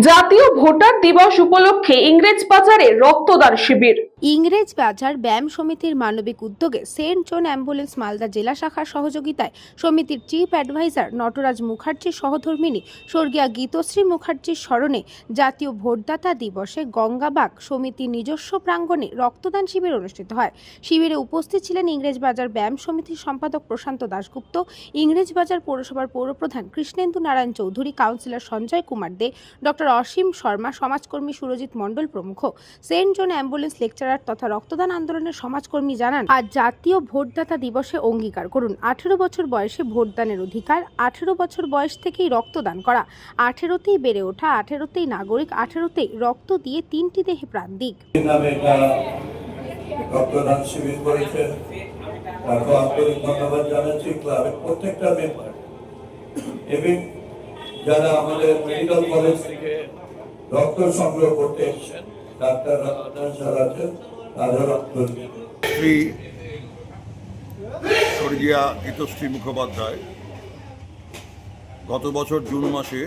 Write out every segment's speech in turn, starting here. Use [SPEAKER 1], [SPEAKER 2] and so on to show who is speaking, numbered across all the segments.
[SPEAKER 1] জাতীয় ভোটার দিবস উপলক্ষে ইংরেজবাজারে রক্তদান শিবির।
[SPEAKER 2] ইংরেজবাজার ব্যায়াম সমিতির মানবিক উদ্যোগে সেন্ট জন অ্যাম্বুলেন্স মালদা জেলা শাখার সহযোগিতায় সমিতির চিফ অ্যাডভাইজার নটরাজ মুখার্জির সহধর্মিণী স্বর্গীয়া গীতশ্রী মুখার্জির স্মরণে জাতীয় ভোটদাতা দিবসে গঙ্গাবাগ সমিতির নিজস্ব প্রাঙ্গণে রক্তদান শিবির অনুষ্ঠিত হয়। শিবিরে উপস্থিত ছিলেন ইংরেজবাজার ব্যায়াম সমিতির সম্পাদক প্রশান্ত দাশগুপ্ত, ইংরেজবাজার পৌরসভার পৌরপ্রধান কৃষ্ণেন্দু নারায়ণ চৌধুরী, কাউন্সিলর সঞ্জয় কুমার দে, ডক্টর অসীম শর্মা, সমাজকর্মী সুরজিৎ মণ্ডল প্রমুখ। সেন্ট জন অ্যাম্বুলেন্স লেকচারার তথা রক্তদান আন্দোলনের সমাজকর্মী জানান, আজ জাতীয় ভোটদাতা দিবসে অঙ্গীকার করুন 18 বছর বয়সে ভোটদানের অধিকার, 18 বছর বয়স থেকেই রক্তদান করা, 18তেই বেড়ে ওঠা, 18তেই নাগরিক, 18তেই রক্ত দিয়ে 3টি দেহে প্রাণ দিক।
[SPEAKER 3] রক্তদান শিবির করেছেন, তারপর আন্তরিক ধন্যবাদ জানাচ্ছি ক্লাবের প্রত্যেকটা মেম্বার এবং যারা আমাদের মেডিকেল কলেজ থেকে রক্ত সংগ্রহ করতে এসেছেন, ডাক্তাররা যারা আছেন তাদের
[SPEAKER 4] শ্রী স্বর্গীয়া গীতশ্রী মুখোপাধ্যায় গত বছর জুন মাসে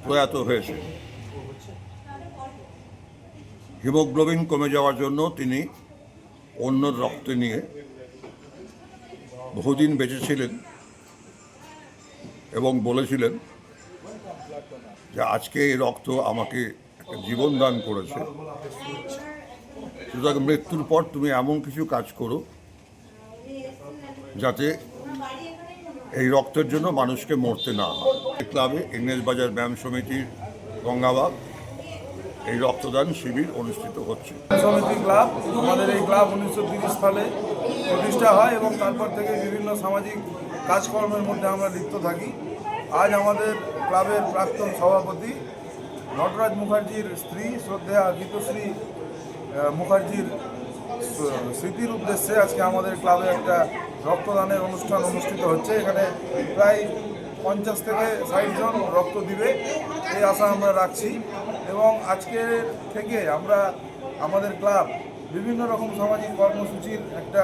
[SPEAKER 4] প্রয়াত হয়েছে। হিমোগ্লোবিন কমে যাওয়ার জন্য তিনি অন্যর রক্ত নিয়ে বহুদিন বেঁচে ছিলেন এবং বলেছিলেন যে আজকে এই রক্ত আমাকে একটা জীবন দান করেছে, সুতরাং মৃত্যুর পর তুমি এমন কিছু কাজ করো যাতে এই রক্তের জন্য মানুষকে মরতে না হয়। ক্লাবে ইংরেজবাজার ব্যায়াম সমিতির গঙ্গাবাগ এই রক্তদান শিবির অনুষ্ঠিত হচ্ছে।
[SPEAKER 5] সমিতি ক্লাব, আমাদের এই ক্লাব 1930 সালে প্রতিষ্ঠা হয় এবং তারপর থেকে বিভিন্ন সামাজিক কাজকর্মের মধ্যে আমরা লিপ্ত থাকি। আজ আমাদের ক্লাবের প্রাক্তন সভাপতি নটরাজ মুখার্জির স্ত্রী শ্রদ্ধেয়া গীতশ্রী মুখার্জির স্মৃতির উদ্দেশ্যে আজকে আমাদের ক্লাবে একটা রক্তদানের অনুষ্ঠান অনুষ্ঠিত হচ্ছে। এখানে প্রায় 50 থেকে 60 জন রক্ত দিবে এই আশা আমরা রাখছি এবং আজকে থেকে আমরা আমাদের ক্লাব বিভিন্ন রকম সামাজিক কর্মসূচির একটা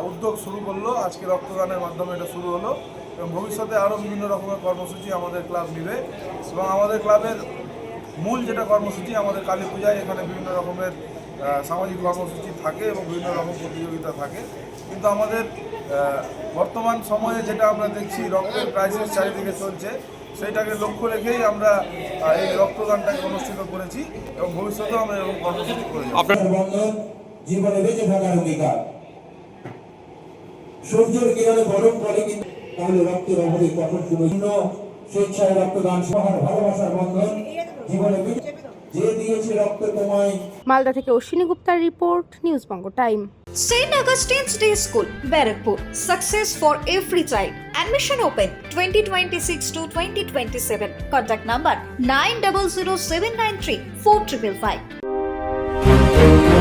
[SPEAKER 5] উদ্যোগ শুরু করলো। আজকে রক্তদানের মাধ্যমে এটা শুরু হলো এবং ভবিষ্যতে আরও বিভিন্ন রকমের কর্মসূচি আমাদের ক্লাব নেবে এবং আমাদের ক্লাবের মূল যেটা কর্মসূচি আমাদের কালী পূজায় এখানে বিভিন্ন রকমের সামাজিক কর্মসূচি থাকে এবং বিভিন্ন রকম প্রতিযোগিতা থাকে, কিন্তু আমাদের বর্তমান সময়ে যেটা আমরা দেখছি রক্তের ক্রাইসিস চারিদিকে চলছে, সেইটাকে লক্ষ্য রেখেই আমরা এই রক্তদানটাকে অনুষ্ঠিত করেছি এবং ভবিষ্যতেও আমরা এরকম কর্মসূচি করে যাব।
[SPEAKER 3] জীবনে বেঁচে থাকার অধিকার, সূর্যের কিরণে গরম পড়ে কিন্তু তাহলে রক্তের অভাবে কঠোর শূন্য স্বেচ্ছায় রক্তদান সবার ভালোবাসার বন্ধন জীবনে যে দিয়েছে রক্ত তোমায়।
[SPEAKER 2] মালদা থেকে Ashwini গুপ্তার report, news Banga time.
[SPEAKER 6] St. Augustine's Day School, Barrackpur. Success for every child. Admission open 2026 to 2027. Contact number 900793 4555.